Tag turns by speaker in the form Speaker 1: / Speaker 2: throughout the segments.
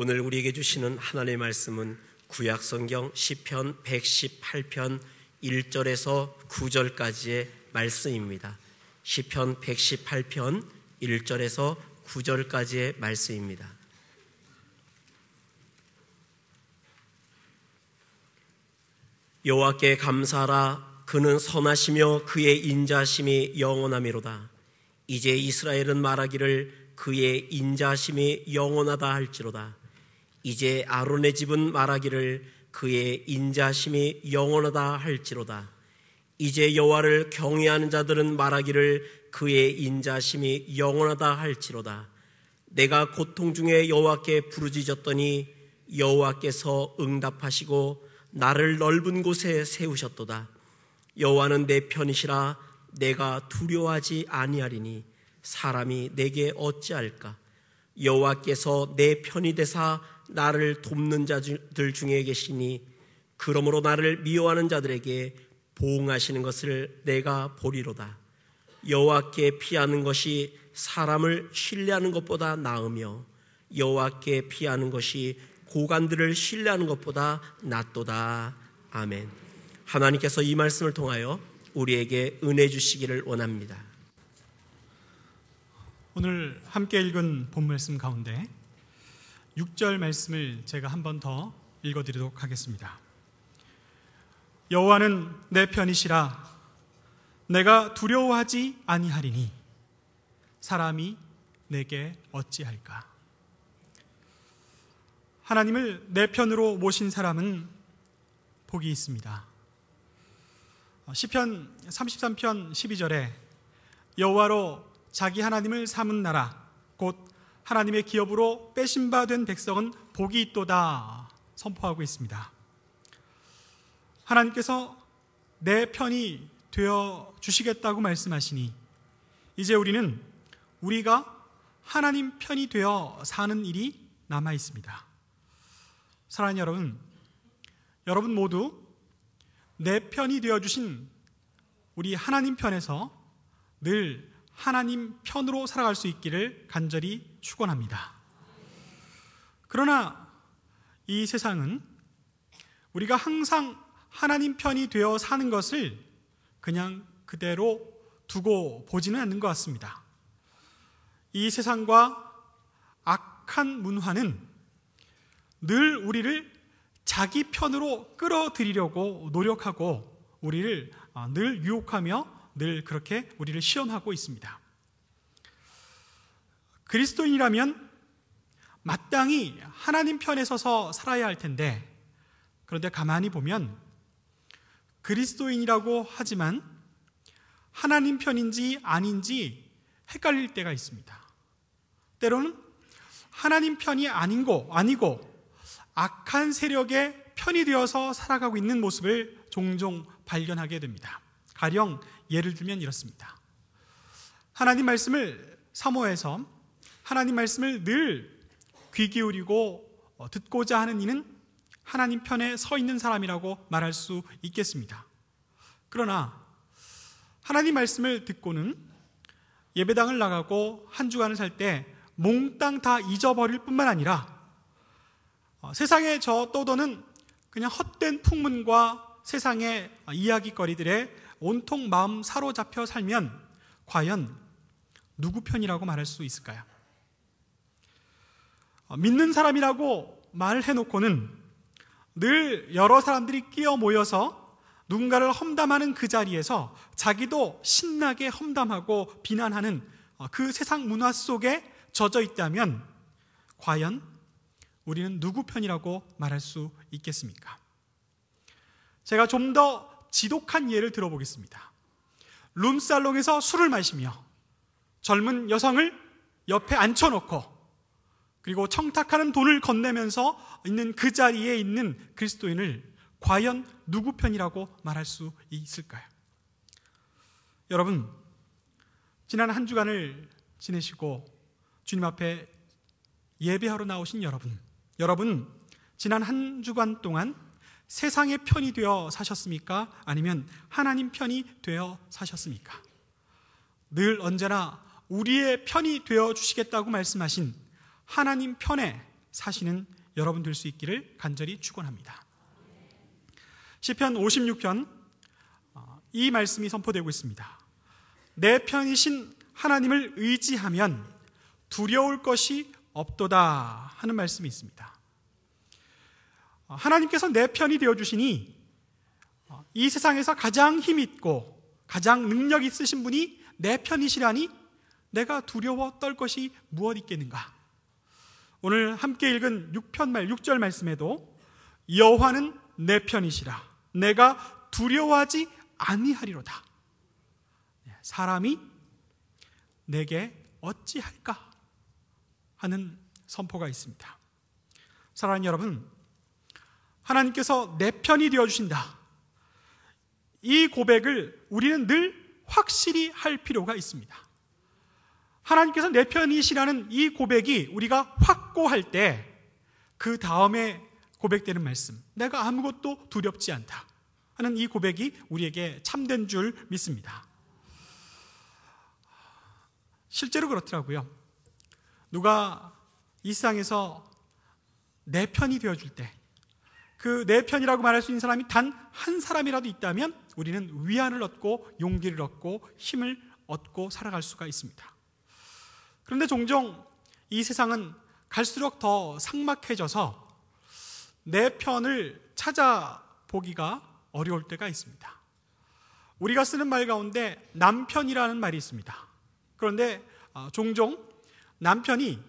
Speaker 1: 오늘 우리에게 주시는 하나님의 말씀은 구약성경 시편 118편 1절에서 9절까지의 말씀입니다. 시편 118편 1절에서 9절까지의 말씀입니다. 여호와께 감사하라. 그는 선하시며 그의 인자하심이 영원하미로다. 이제 이스라엘은 말하기를 그의 인자하심이 영원하다 할지로다. 이제 아론의 집은 말하기를 그의 인자하심이 영원하다 할지로다. 이제 여호와를 경외하는 자들은 말하기를 그의 인자하심이 영원하다 할지로다. 내가 고통 중에 여호와께 부르짖었더니 여호와께서 응답하시고 나를 넓은 곳에 세우셨도다. 여호와는 내 편이시라. 내가 두려워하지 아니하리니 사람이 내게 어찌할까. 여호와께서 내 편이 되사 나를 돕는 자들 중에 계시니 그러므로 나를 미워하는 자들에게 보응하시는 것을 내가 보리로다. 여호와께 피하는 것이 사람을 신뢰하는 것보다 나으며 여호와께 피하는 것이 고관들을 신뢰하는 것보다 낫도다. 아멘. 하나님께서 이 말씀을 통하여 우리에게 은혜 주시기를 원합니다.
Speaker 2: 오늘 함께 읽은 본 말씀 가운데 6절 말씀을 제가 한 번 더 읽어드리도록 하겠습니다. 여호와는 내 편이시라. 내가 두려워하지 아니하리니 사람이 내게 어찌할까. 하나님을 내 편으로 모신 사람은 복이 있습니다. 시편 33편 12절에 여호와로 자기 하나님을 삼은 나라 곧 하나님의 기업으로 빼신 바 된 백성은 복이 있도다 선포하고 있습니다. 하나님께서 내 편이 되어 주시겠다고 말씀하시니 이제 우리가 하나님 편이 되어 사는 일이 남아 있습니다. 사랑하는 여러분 모두 내 편이 되어 주신 우리 하나님 편에서 늘 하나님 편으로 살아갈 수 있기를 간절히 축원합니다. 그러나 이 세상은 우리가 항상 하나님 편이 되어 사는 것을 그냥 그대로 두고 보지는 않는 것 같습니다. 이 세상과 악한 문화는 늘 우리를 자기 편으로 끌어들이려고 노력하고 우리를 늘 유혹하며 늘 그렇게 우리를 시험하고 있습니다. 그리스도인이라면 마땅히 하나님 편에 서서 살아야 할 텐데, 그런데 가만히 보면 그리스도인이라고 하지만 하나님 편인지 아닌지 헷갈릴 때가 있습니다. 때로는 하나님 편이 아니고 악한 세력의 편이 되어서 살아가고 있는 모습을 종종 발견하게 됩니다. 가령 예를 들면 이렇습니다. 하나님 말씀을 사모해서 하나님 말씀을 늘 귀 기울이고 듣고자 하는 이는 하나님 편에 서 있는 사람이라고 말할 수 있겠습니다. 그러나 하나님 말씀을 듣고는 예배당을 나가고 한 주간을 살 때 몽땅 다 잊어버릴 뿐만 아니라 세상에 저 떠도는 그냥 헛된 풍문과 세상의 이야기거리들에 온통 마음 사로잡혀 살면 과연 누구 편이라고 말할 수 있을까요? 믿는 사람이라고 말을 해놓고는 늘 여러 사람들이 끼어 모여서 누군가를 험담하는 그 자리에서 자기도 신나게 험담하고 비난하는 그 세상 문화 속에 젖어 있다면 과연 우리는 누구 편이라고 말할 수 있겠습니까? 제가 좀 더 지독한 예를 들어보겠습니다. 룸살롱에서 술을 마시며 젊은 여성을 옆에 앉혀놓고 그리고 청탁하는 돈을 건네면서 있는 그 자리에 있는 그리스도인을 과연 누구 편이라고 말할 수 있을까요? 여러분, 지난 한 주간을 지내시고 주님 앞에 예배하러 나오신 여러분, 지난 한 주간 동안 세상의 편이 되어 사셨습니까? 아니면 하나님 편이 되어 사셨습니까? 늘 언제나 우리의 편이 되어 주시겠다고 말씀하신 하나님 편에 사시는 여러분 될 수 있기를 간절히 축원합니다. 시편 56편 이 말씀이 선포되고 있습니다. 내 편이신 하나님을 의지하면 두려울 것이 없도다 하는 말씀이 있습니다. 하나님께서 내 편이 되어주시니 이 세상에서 가장 힘있고 가장 능력 있으신 분이 내 편이시라니 내가 두려워 떨 것이 무엇 있겠는가. 오늘 함께 읽은 6절 말씀에도 여호와는 내 편이시라 내가 두려워하지 아니하리로다. 사람이 내게 어찌할까 하는 선포가 있습니다. 사랑하는 여러분, 하나님께서 내 편이 되어주신다, 이 고백을 우리는 늘 확실히 할 필요가 있습니다. 하나님께서 내 편이시라는 이 고백이 우리가 확고할 때 그 다음에 고백되는 말씀, 내가 아무것도 두렵지 않다 하는 이 고백이 우리에게 참된 줄 믿습니다. 실제로 그렇더라고요. 누가 이 세상에서 내 편이 되어줄 때, 그 내 편이라고 말할 수 있는 사람이 단 한 사람이라도 있다면 우리는 위안을 얻고 용기를 얻고 힘을 얻고 살아갈 수가 있습니다. 그런데 종종 이 세상은 갈수록 더 삭막해져서 내 편을 찾아보기가 어려울 때가 있습니다. 우리가 쓰는 말 가운데 남편이라는 말이 있습니다. 그런데 종종 남편이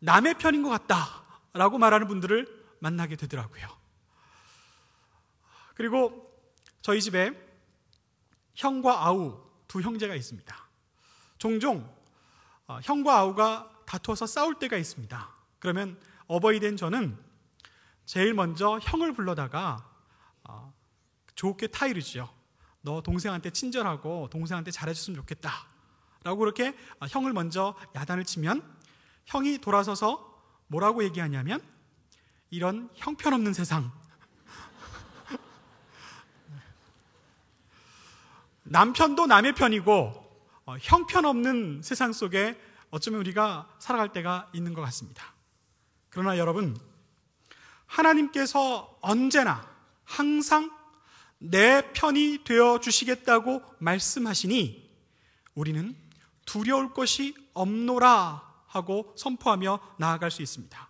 Speaker 2: 남의 편인 것 같다라고 말하는 분들을 만나게 되더라고요. 그리고 저희 집에 형과 아우 두 형제가 있습니다. 종종 형과 아우가 다투어서 싸울 때가 있습니다. 그러면 어버이 된 저는 제일 먼저 형을 불러다가 좋게 타이르죠. 너 동생한테 친절하고 동생한테 잘해줬으면 좋겠다 라고 그렇게 형을 먼저 야단을 치면 형이 돌아서서 뭐라고 얘기하냐면 이런 형편없는 세상, 남편도 남의 편이고 형편없는 세상 속에 어쩌면 우리가 살아갈 때가 있는 것 같습니다. 그러나 여러분, 하나님께서 언제나 항상 내 편이 되어 주시겠다고 말씀하시니 우리는 두려울 것이 없노라 하고 선포하며 나아갈 수 있습니다.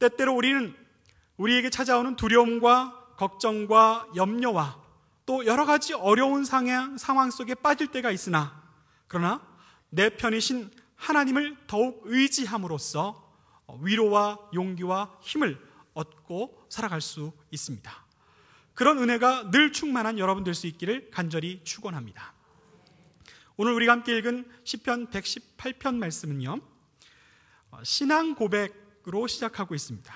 Speaker 2: 때때로 우리는 우리에게 찾아오는 두려움과 걱정과 염려와 또 여러 가지 어려운 상황 속에 빠질 때가 있으나, 그러나 내 편이신 하나님을 더욱 의지함으로써 위로와 용기와 힘을 얻고 살아갈 수 있습니다. 그런 은혜가 늘 충만한 여러분 될 수 있기를 간절히 축원합니다. 오늘 우리가 함께 읽은 시편 118편 말씀은요, 신앙 고백으로 시작하고 있습니다.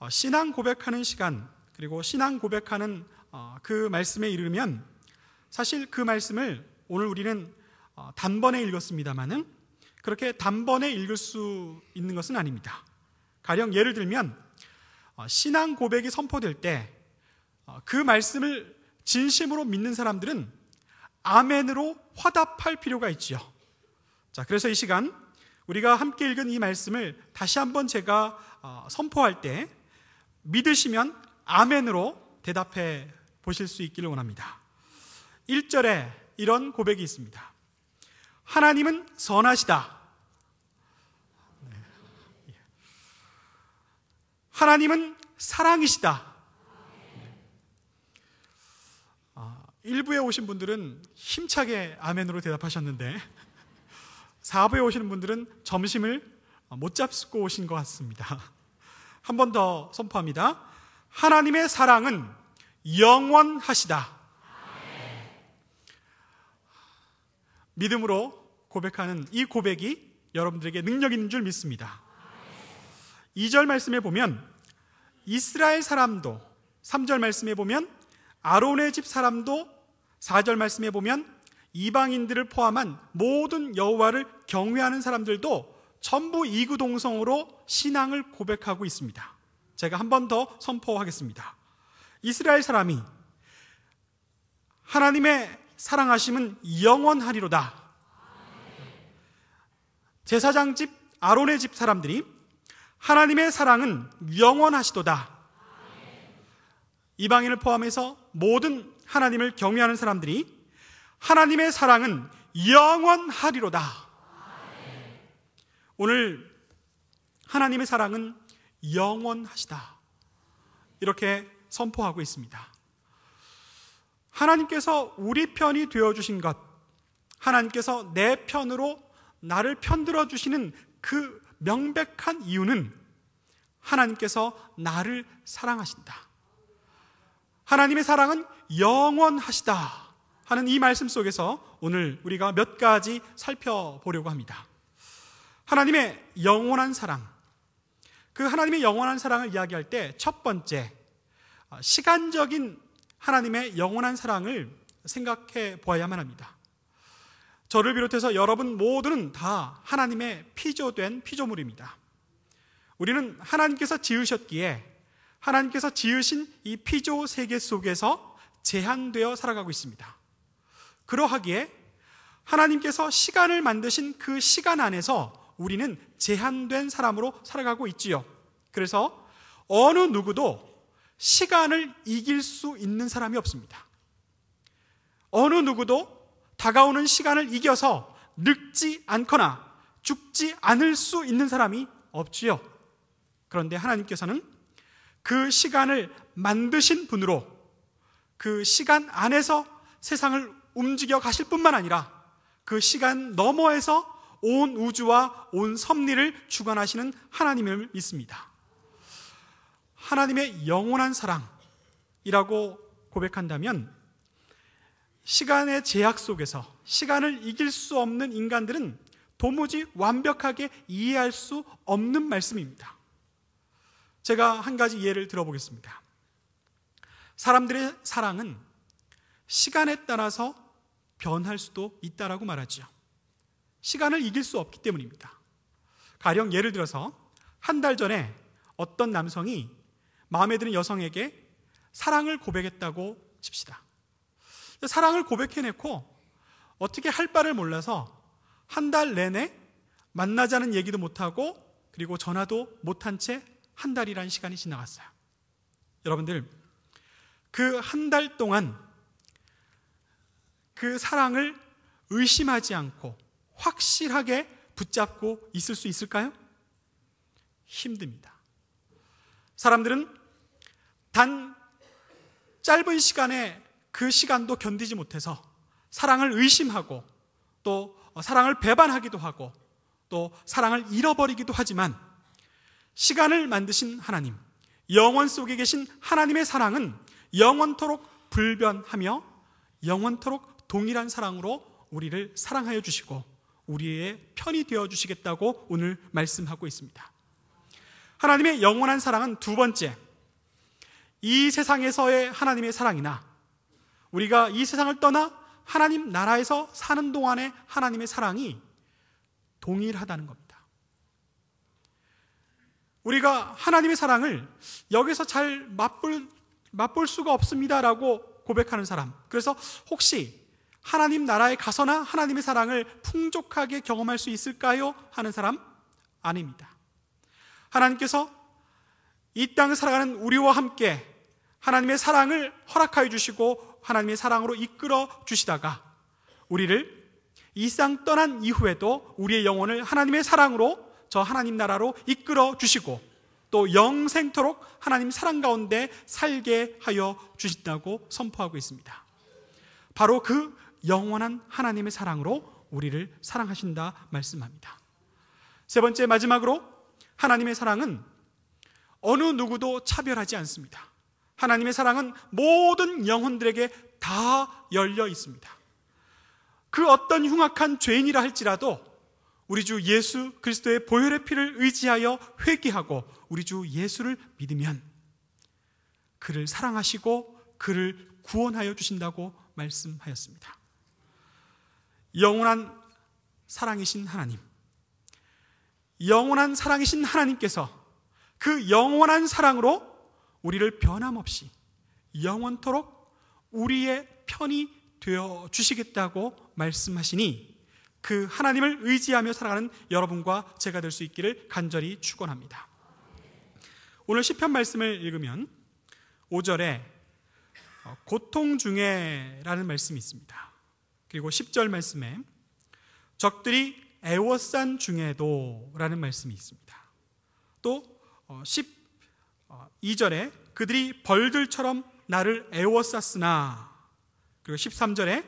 Speaker 2: 신앙 고백하는 시간, 그리고 신앙 고백하는 그 말씀에 이르면 사실 그 말씀을 오늘 우리는 단번에 읽었습니다만은 그렇게 단번에 읽을 수 있는 것은 아닙니다. 가령 예를 들면 신앙 고백이 선포될 때 그 말씀을 진심으로 믿는 사람들은 아멘으로 화답할 필요가 있죠. 자, 그래서 이 시간 우리가 함께 읽은 이 말씀을 다시 한번 제가 선포할 때 믿으시면 아멘으로 대답해 보실 수 있기를 원합니다. 1절에 이런 고백이 있습니다. 하나님은 선하시다. 하나님은 사랑이시다. 일부에 오신 분들은 힘차게 아멘으로 대답하셨는데 4부에 오시는 분들은 점심을 못 잡수고 오신 것 같습니다. 한 번 더 선포합니다. 하나님의 사랑은 영원하시다. 믿음으로 고백하는 이 고백이 여러분들에게 능력 있는 줄 믿습니다. 2절 말씀에 보면 이스라엘 사람도, 3절 말씀에 보면 아론의 집 사람도, 4절 말씀에 보면 이방인들을 포함한 모든 여호와를 경외하는 사람들도 전부 이구동성으로 신앙을 고백하고 있습니다. 제가 한 번 더 선포하겠습니다. 이스라엘 사람이 하나님의 사랑하심은 영원하리로다. 제사장 집 아론의 집 사람들이 하나님의 사랑은 영원하시도다. 이방인을 포함해서 모든 하나님을 경외하는 사람들이 하나님의 사랑은 영원하리로다. 오늘 하나님의 사랑은 영원하시다, 이렇게 선포하고 있습니다. 하나님께서 우리 편이 되어주신 것, 하나님께서 내 편으로 나를 편들어 주시는 그 명백한 이유는 하나님께서 나를 사랑하신다, 하나님의 사랑은 영원하시다 하는 이 말씀 속에서 오늘 우리가 몇 가지 살펴보려고 합니다. 하나님의 영원한 사랑, 그 하나님의 영원한 사랑을 이야기할 때 첫 번째, 시간적인 하나님의 영원한 사랑을 생각해 보아야만 합니다. 저를 비롯해서 여러분 모두는 다 하나님의 피조된 피조물입니다. 우리는 하나님께서 지으셨기에 하나님께서 지으신 이 피조 세계 속에서 제한되어 살아가고 있습니다. 그러하기에 하나님께서 시간을 만드신 그 시간 안에서 우리는 제한된 사람으로 살아가고 있지요. 그래서 어느 누구도 시간을 이길 수 있는 사람이 없습니다. 어느 누구도 다가오는 시간을 이겨서 늙지 않거나 죽지 않을 수 있는 사람이 없지요. 그런데 하나님께서는 그 시간을 만드신 분으로 그 시간 안에서 세상을 움직여 가실 뿐만 아니라 그 시간 너머에서 온 우주와 온 섭리를 주관하시는 하나님을 믿습니다. 하나님의 영원한 사랑이라고 고백한다면 시간의 제약 속에서 시간을 이길 수 없는 인간들은 도무지 완벽하게 이해할 수 없는 말씀입니다. 제가 한 가지 예를 들어보겠습니다. 사람들의 사랑은 시간에 따라서 변할 수도 있다라고 말하죠. 시간을 이길 수 없기 때문입니다. 가령 예를 들어서 한 달 전에 어떤 남성이 마음에 드는 여성에게 사랑을 고백했다고 칩시다. 사랑을 고백해놓고 어떻게 할 바를 몰라서 한 달 내내 만나자는 얘기도 못하고 그리고 전화도 못한 채 한 달이라는 시간이 지나갔어요. 여러분들, 그 한 달 동안 그 사랑을 의심하지 않고 확실하게 붙잡고 있을 수 있을까요? 힘듭니다. 사람들은 단 짧은 시간에 그 시간도 견디지 못해서 사랑을 의심하고 또 사랑을 배반하기도 하고 또 사랑을 잃어버리기도 하지만 시간을 만드신 하나님, 영원 속에 계신 하나님의 사랑은 영원토록 불변하며 영원토록 동일한 사랑으로 우리를 사랑하여 주시고 우리의 편이 되어 주시겠다고 오늘 말씀하고 있습니다. 하나님의 영원한 사랑은 두 번째, 이 세상에서의 하나님의 사랑이나 우리가 이 세상을 떠나 하나님 나라에서 사는 동안의 하나님의 사랑이 동일하다는 겁니다. 우리가 하나님의 사랑을 여기서 잘 맛볼 수가 없습니다라고 고백하는 사람, 그래서 혹시 하나님 나라에 가서나 하나님의 사랑을 풍족하게 경험할 수 있을까요? 하는 사람 아닙니다. 하나님께서 이 땅을 살아가는 우리와 함께 하나님의 사랑을 허락하여 주시고 하나님의 사랑으로 이끌어 주시다가 우리를 이 땅 떠난 이후에도 우리의 영혼을 하나님의 사랑으로 저 하나님 나라로 이끌어 주시고 또 영생토록 하나님 사랑 가운데 살게 하여 주신다고 선포하고 있습니다. 바로 그 영원한 하나님의 사랑으로 우리를 사랑하신다 말씀합니다. 세 번째, 마지막으로 하나님의 사랑은 어느 누구도 차별하지 않습니다. 하나님의 사랑은 모든 영혼들에게 다 열려 있습니다. 그 어떤 흉악한 죄인이라 할지라도 우리 주 예수 그리스도의 보혈의 피를 의지하여 회개하고 우리 주 예수를 믿으면 그를 사랑하시고 그를 구원하여 주신다고 말씀하였습니다. 영원한 사랑이신 하나님, 영원한 사랑이신 하나님께서 그 영원한 사랑으로 우리를 변함없이 영원토록 우리의 편이 되어 주시겠다고 말씀하시니 그 하나님을 의지하며 살아가는 여러분과 제가 될 수 있기를 간절히 축원합니다. 오늘 시편 말씀을 읽으면 5절에 고통 중에 라는 말씀이 있습니다. 그리고 10절 말씀에 적들이 애워싼 중에도 라는 말씀이 있습니다. 또 12절에 그들이 벌들처럼 나를 애워쌌으나, 그리고 13절에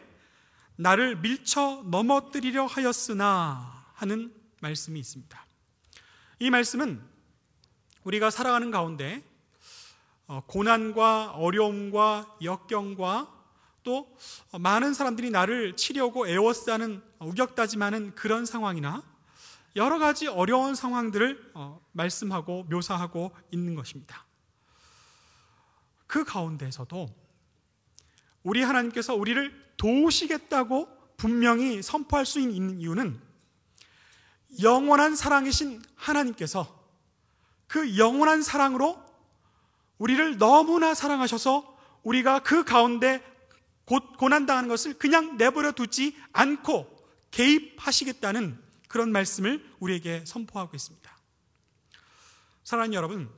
Speaker 2: 나를 밀쳐 넘어뜨리려 하였으나 하는 말씀이 있습니다. 이 말씀은 우리가 살아가는 가운데 고난과 어려움과 역경과 또 많은 사람들이 나를 치려고 애워싸는 우격다짐하는 그런 상황이나 여러 가지 어려운 상황들을 말씀하고 묘사하고 있는 것입니다. 그 가운데서도 우리 하나님께서 우리를 도우시겠다고 분명히 선포할 수 있는 이유는 영원한 사랑이신 하나님께서 그 영원한 사랑으로 우리를 너무나 사랑하셔서 우리가 그 가운데 고난당하는 것을 그냥 내버려 두지 않고 개입하시겠다는 그런 말씀을 우리에게 선포하고 있습니다. 사랑하는 여러분,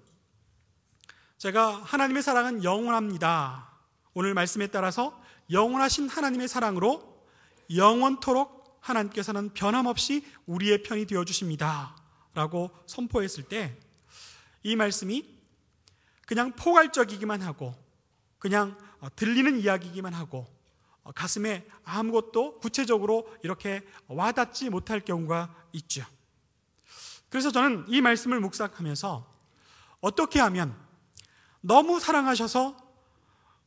Speaker 2: 제가 하나님의 사랑은 영원합니다, 오늘 말씀에 따라서 영원하신 하나님의 사랑으로 영원토록 하나님께서는 변함없이 우리의 편이 되어주십니다 라고 선포했을 때 이 말씀이 그냥 포괄적이기만 하고 그냥 들리는 이야기이기만 하고 가슴에 아무것도 구체적으로 이렇게 와닿지 못할 경우가 있죠. 그래서 저는 이 말씀을 묵상하면서 어떻게 하면 너무 사랑하셔서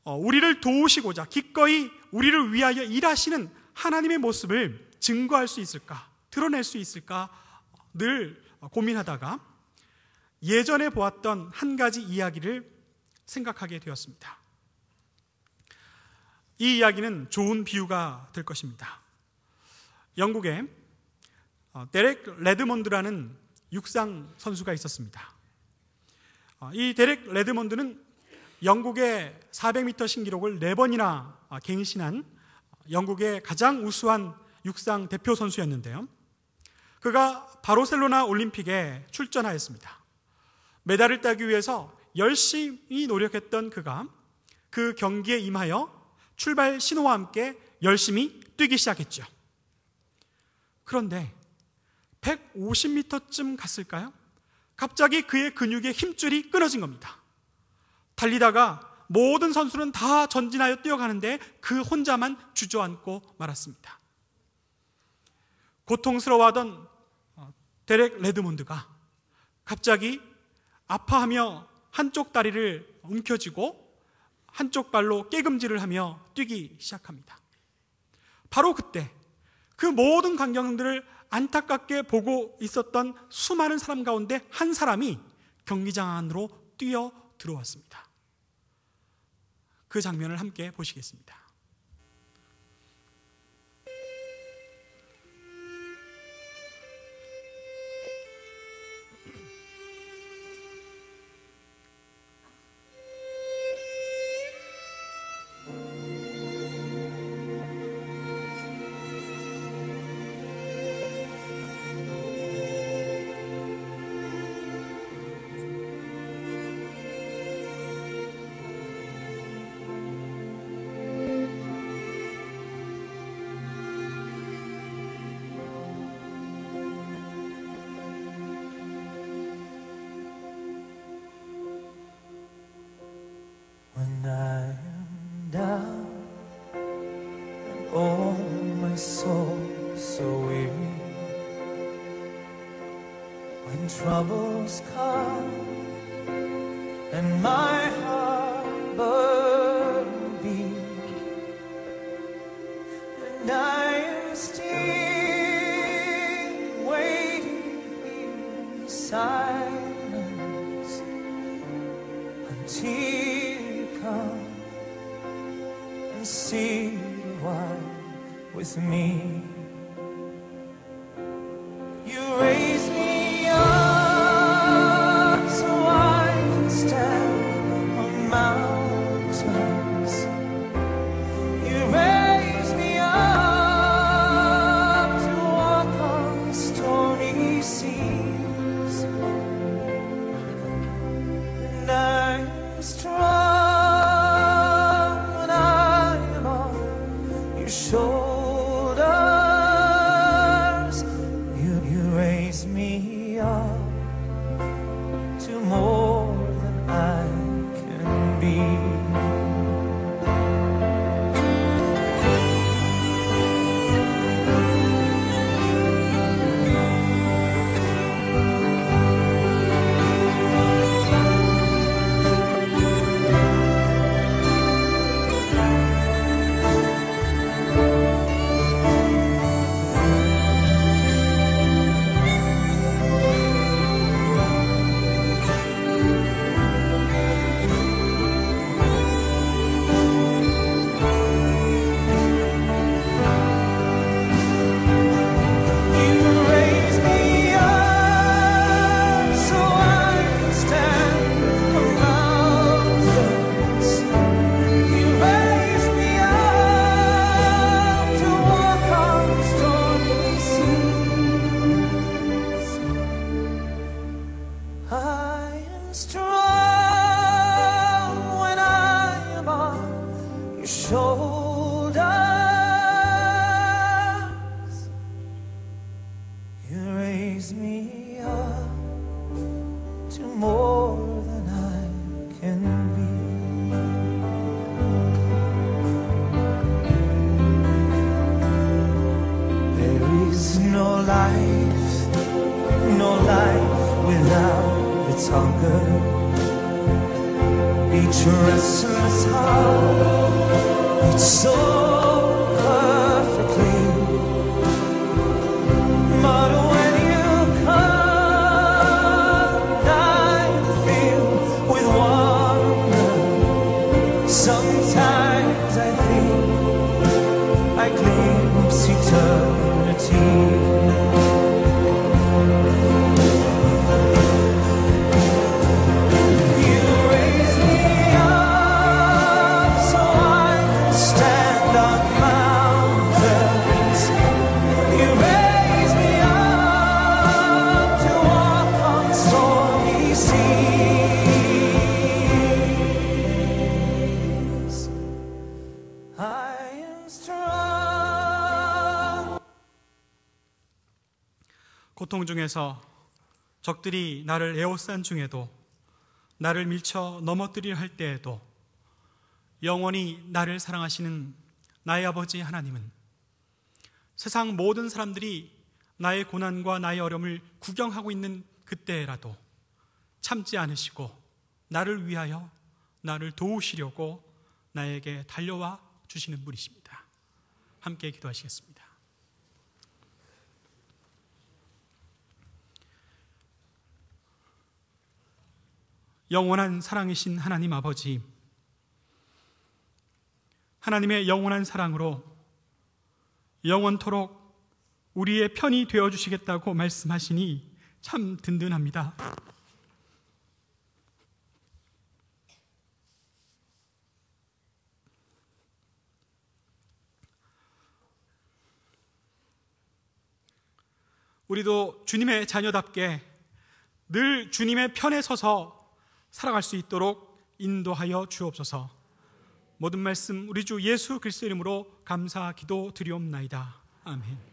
Speaker 2: 우리를 도우시고자 기꺼이 우리를 위하여 일하시는 하나님의 모습을 증거할 수 있을까, 드러낼 수 있을까 늘 고민하다가 예전에 보았던 한 가지 이야기를 생각하게 되었습니다. 이 이야기는 좋은 비유가 될 것입니다. 영국에 데렉 레드몬드라는 육상 선수가 있었습니다. 이 데렉 레드몬드는 영국의 400m 신기록을 4번이나 갱신한 영국의 가장 우수한 육상 대표 선수였는데요, 그가 바르셀로나 올림픽에 출전하였습니다. 메달을 따기 위해서 열심히 노력했던 그가 그 경기에 임하여 출발 신호와 함께 열심히 뛰기 시작했죠. 그런데 150m쯤 갔을까요? 갑자기 그의 근육의 힘줄이 끊어진 겁니다. 달리다가 모든 선수는 다 전진하여 뛰어가는데 그 혼자만 주저앉고 말았습니다. 고통스러워하던 데렉 레드몬드가 갑자기 아파하며 한쪽 다리를 움켜쥐고 한쪽 발로 깨금질을 하며 뛰기 시작합니다. 바로 그때 그 모든 광경들을 안타깝게 보고 있었던 수많은 사람 가운데 한 사람이 경기장 안으로 뛰어 들어왔습니다. 그 장면을 함께 보시겠습니다.
Speaker 3: When I am down and oh my soul so weary, when troubles come and my heart burden be, and I am still waiting in silence until come and sit a while with me. You raise me up so I can stand on mountains. You raise me up to walk on stormy seas. raise me up to more than I can be. There is no life without its hunger. Each restless heart beats so perfectly. But when you come, I'm filled with wonder. Sometimes I think I glimpse eternity.
Speaker 2: 고통 중에서 적들이 나를 에워싼 중에도, 나를 밀쳐 넘어뜨리려 할 때에도 영원히 나를 사랑하시는 나의 아버지 하나님은 세상 모든 사람들이 나의 고난과 나의 어려움을 구경하고 있는 그때라도 참지 않으시고 나를 위하여 나를 도우시려고 나에게 달려와 주시는 분이십니다. 함께 기도하시겠습니다. 영원한 사랑이신 하나님 아버지, 하나님의 영원한 사랑으로 영원토록 우리의 편이 되어주시겠다고 말씀하시니 참 든든합니다. 우리도 주님의 자녀답게 늘 주님의 편에 서서 살아갈 수 있도록 인도하여 주옵소서. 모든 말씀 우리 주 예수 그리스도 이름으로 감사 기도 드리옵나이다. 아멘.